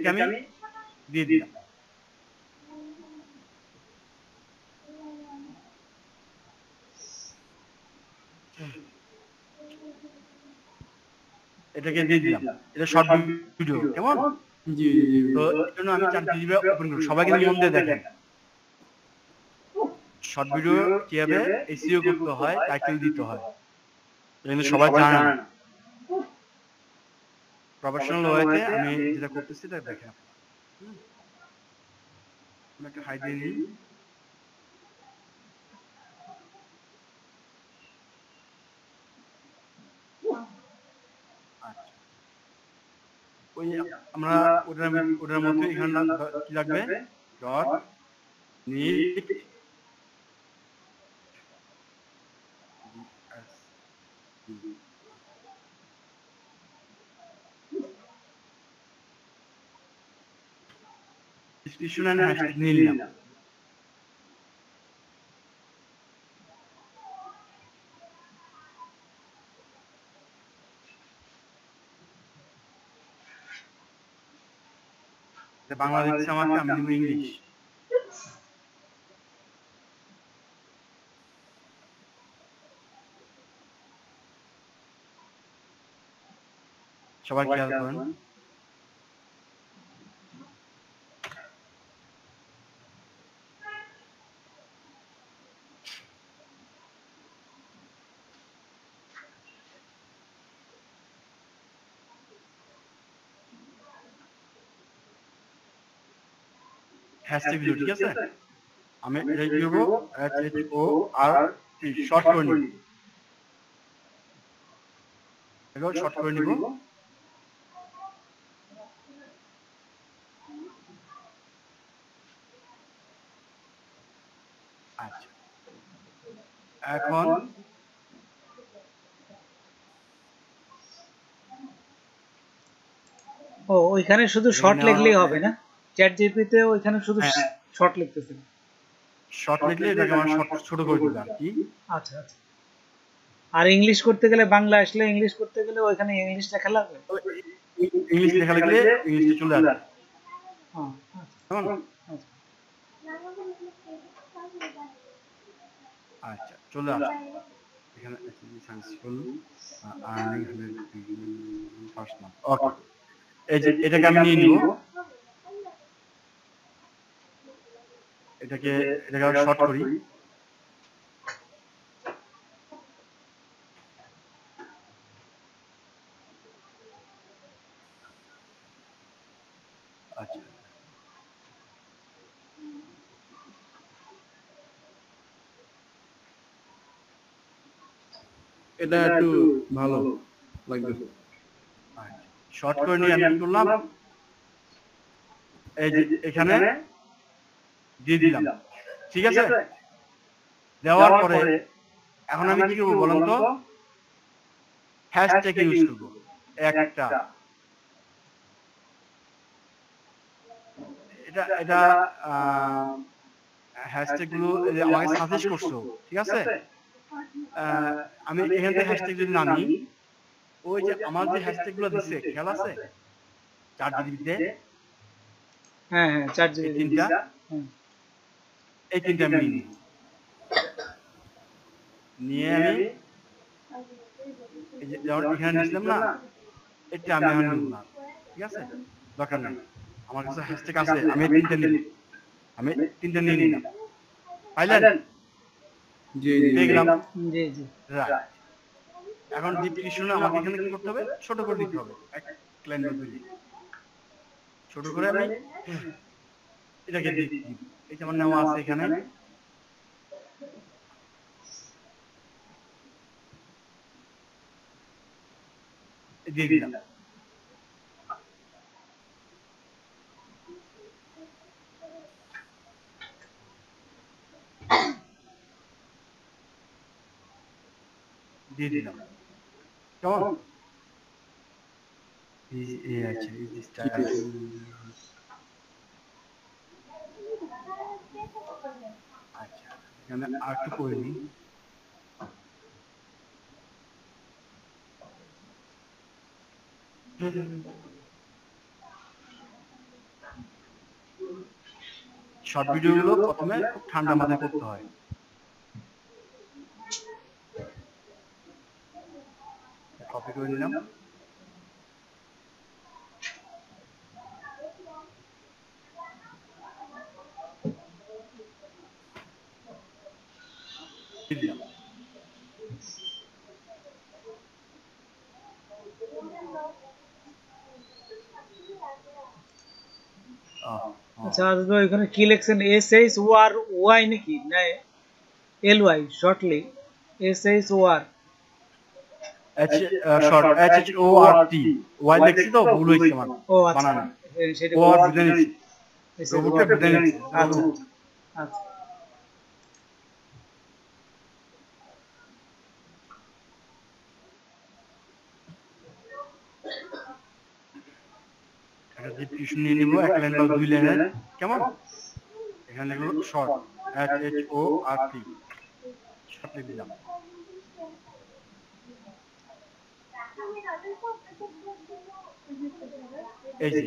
এটাকে আমি দিয়ে দিলাম। এটাকে দিয়ে দিলাম, এটা শর্ট ভিডিও কেমন। জি জি তো এই জন্য আমি চ্যাট জিপিটি ওপেন করি। সবাই কিন্তু মন দিয়ে দেখেন শর্ট ভিডিও কিভাবে এসইও করতে হয়, টাইটেল দিতে হয়, কিন্তু সবাই জানে না। প্রফেশনাল ওয়েতে আমি যেটা করতেছি এটা দেখেন আপনারা। আমি একটা হাই দিয়ে নিই। আচ্ছা, ওই আমরা ওটার মধ্যে এখানে কি লাগবে, dot neat description and hashtag নিয়ে নিলাম। বাংলা দিচ্ছে আমাকে, আমি দিব ইংলিশ। সবাই খেয়াল করেন, হ্যাশট্যাগ দিল, ঠিক আছে। আমি এটা কি করবো, HORT শর্ট করে নিব, এগুলো শর্ট করে নিব। আচ্ছা, এখন ও ওইখানে শুধু শর্ট লিখলেই হবে না, চ্যাট জিপিতে ওইখানে শুধু শর্ট লিখতেছেন, শর্ট লিখলে এটাকে আমার শর্ট ছোট করে দিবে আর কি। আচ্ছা আচ্ছা। আর ইংলিশ করতে গেলে, বাংলা আসলে ইংলিশ করতে গেলে ওইখানে ইংলিশ লেখা লাগবে, ইংলিশ লেখা লাগলে ইংলিশে চলে আসবে। আচ্ছা, চলে আসবে এখানে সাকসেসফুল আর্নিং 100 ফার্স্ট মান্থ। ওকে, এই যে এটাকে আমি নিয়ে নিব, এটাকে শর্ট করি। আচ্ছা, এটা একটু ভালো লাগবে। শর্ট করে নিয়ে আমি কি করলাম, এই যে এখানে দিয়ে দিলাম, ঠিক আছে। দেওয়ার পরে এখন আমি কি করবো বলেন তো, হ্যাশট্যাগ ইউজ করব একটা। এটা হ্যাশট্যাগ গুলো আমাকে সাজেস্ট করছো, ঠিক আছে। আমি এখান থেকে হ্যাশট্যাগ যদি নামি, ওই যে আমার যে হ্যাশট্যাগ গুলো দিছে খেয়াল আছে চ্যাট জিপিটিতে, হ্যাঁ হ্যাঁ চ্যাট জিপিটি, এই তিনটা আমি নিয়ে আমি এই যে এখানে নিছিলাম না, এটা আমি এখন নিব না, ঠিক আছে, দরকার নাই। আমার কাছে হ্যাশট্যাগ আছে, আমি তিনটা নিব, আমি তিনটা নিয়ে নিলাম। পাইলেন? জি জি দেখলাম, জি জি। রাইট। এখন ডিসক্রিপশন আমাকে এখানে কি করতে হবে, ছোট করে দিতে হবে, এক লাইন বা দুই লাইন ছোট করে আমি এটাকে দিব। এই যে আমার নেওয়া আছে এখানে, দিয়ে দিলাম। দিয়ে দিলাম, কেমন। আচ্ছা, আচ্ছা, এখানে আর একটু করে নিই। শর্ট ভিডিওগুলো প্রথমে খুব ঠান্ডা মাথায় করতে হয়। কপি করে নিলাম। দিলাম। আচ্ছা তো এখানে কি লিখছেন SHORY নাকি না LY shortly SHOR short HHORT Y লিখছি তো ভুল হয়েছে আমার ও আচ্ছা বানানো। সেটা ও আর বুঝে নিচ্ছি, রোবটটা বুঝে নিচ্ছি। আচ্ছা আচ্ছা একটা ডিসক্রিপশন নিয়ে নিব, এক লাইন বা দুই লাইনের, কেমন? এখানে লিখলো শর্ট HHORT, শর্ট লিখে দিলাম। এই যে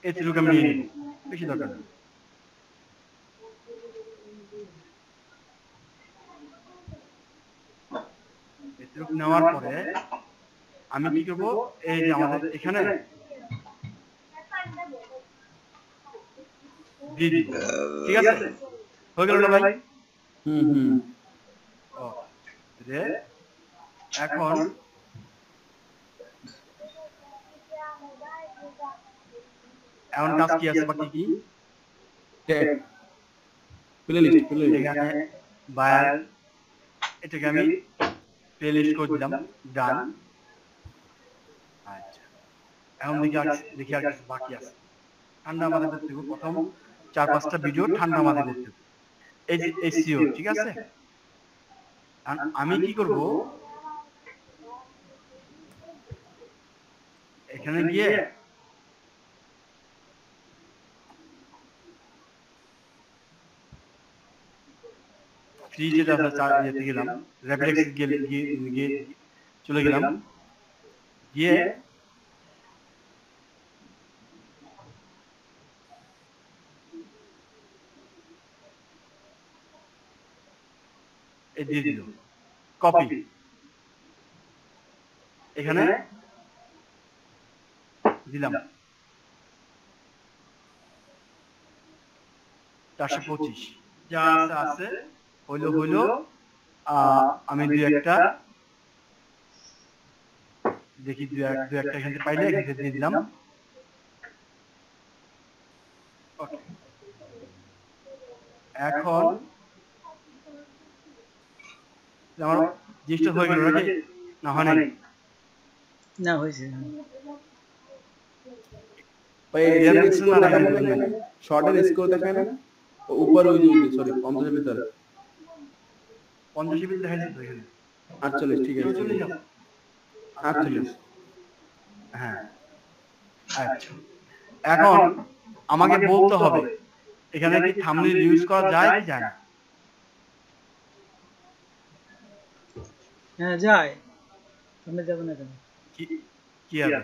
এতটুকু আমি নিয়ে নিব, বেশি দরকার নেই। এতটুকু নেওয়ার পরে আমি কি করব, এই যে আমাদের এখানে দিয়ে দিব। ঠিক আছে, হয়ে গেল না ভাই? ও যে এখন কাজ কি আছে বাকি? কি প্লেলিস্ট এখানে বায়ার, এটাকে আমি প্লেলিস্ট করে দিলাম, ডান। আচ্ছা, এখন দেখি আর কিছু বাকি আছে। ঠান্ডা মাথায় করতে হবে, প্রথম 4-5টা ভিডিও ঠান্ডা মাথায় করতে হবে। এই যে SEO, ঠিক আছে? আমি কি করব, এখানে গিয়ে ফ্রি যেটা আছে ইয়েতে গেলাম, র্যাপিডেক্স গিয়ে চলে গেলাম, গিয়ে এই দিয়ে দিল কপি, এখানে দিলাম 425, যা আছে হইলো। আমি দুই একটা দেখি, দুই একটা এখান থেকে পাইলে এখান থেকে দিয়ে দিলাম। ওকে, এখন আমার জিনিসটা হয়ে গেল নাকি? না হয় নাই? না হয়েছে ভাই শর্টের স্কোর দেখায় না উপর, ওই যে সরি 50 এর ভিতরে 50 এর ভিতরে দেখাইছে তো এখানে 48, ঠিক আছে 48। হ্যাঁ, আচ্ছা। এখন আমাকে বলতে হবে এখানে কি থাম্বনেল ইউজ করা যায় কি যায় না? হ্যাঁ যায়, সামনে যাবে না কেন? কি হবে?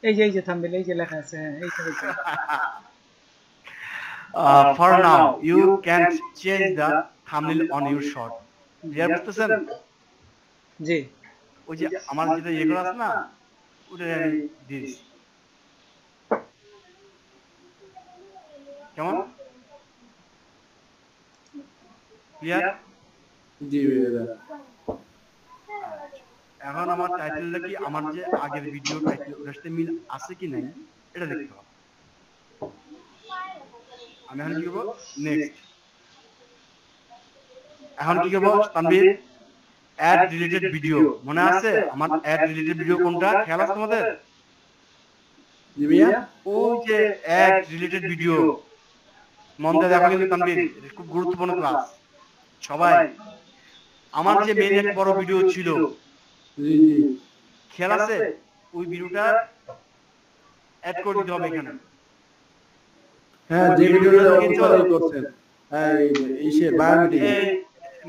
এই যে থাম্বনেল, এই যে লেখা আছে, হ্যাঁ এইখানে। For now you can't change the thumbnail on your short. Clear বুঝতেছেন? জি, ওই যে আমার যেটা ইয়ে করা আছে না, ওটা আমি দিস কেমন? ক্লিয়ার? জি ভাইয়া। এখন আমার টাইটেলটা কি, আমার যে আগের ভিডিও টাইটেল ওটার সাথে মিল আছে কি নাই এটা দেখতে হবে। আমি এখন কি করবো, নেক্সট। এখন কি করবো তানভীর, অ্যাড রিলেটেড ভিডিও, মনে আছে আমার অ্যাড রিলেটেড ভিডিও কোনটা, খেয়াল আছে তোমাদের? জি ভাইয়া, ওই যে অ্যাড রিলেটেড ভিডিও, মন দিয়ে দেখো কিন্তু তানভীর, এটা খুব গুরুত্বপূর্ণ ক্লাস। সবাই, আমার যে মেইন একটা বড় ভিডিও ছিল, জি জি খেয়াল আছে? ওই ভিডিওটা অ্যাড করে দিতে হবে এখানে। হ্যাঁ, যে ভিডিওটা অপসারই করছেন, এই সে বায়োমেট্রিক, এই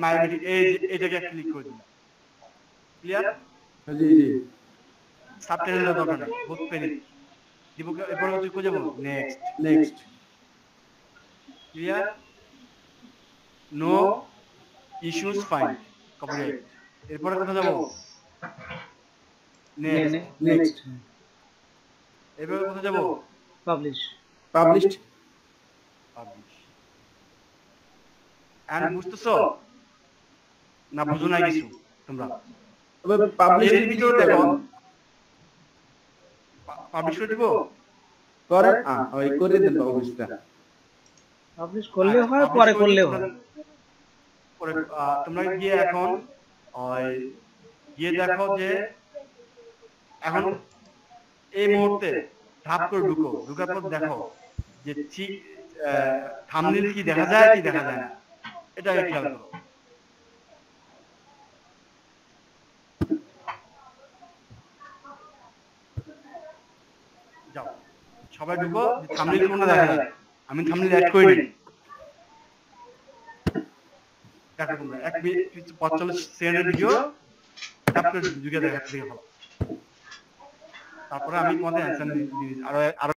বায়োমেট্রিক, এই এটাকে ক্লিক করে দিন। ক্লিয়ার? জি জি। সাবটাইটেলের দরকার নেই, বহুত পেনি দিব। এরপর তুই খুঁজে বল next. Next clear, no issues find, copyright. এরপরে কোথায় যাব? নেক্সট। নেক্সট। এরপরে কোথায় যাব? পাবলিশ। পাবলিশড। পাবলিশ। এন্ড বুঝতেছো না বুঝো না কিছু তোমরা? তবে পাবলিশ এর ভিতরে দেখো পাবলিশ করে দিব করেন ওই করে দেন পাবলিশটা। পাবলিশ করলেও হয়, পরে করলেও হয়। পরে তোমরা গিয়ে এখন ওই গিয়ে দেখো যে এখন এই মুহূর্তে ধাপ করে ঢুকো, ঢুকার পর দেখো যে থাম্বনেল কি দেখা যায় কি দেখা যায় না, এটা খেয়াল করো। যাও সবাই ঢুকো, থাম্বনেল কোনটা দেখা যায়। আমি থাম্বনেল অ্যাড করে দিই। দেখো তোমরা 1 মিনিট 45 সেকেন্ডের ভিডিও ট্যাপ করে ঢুকে দেখো। তারপরে আমি তোমাদের অ্যানসার দিই, আরো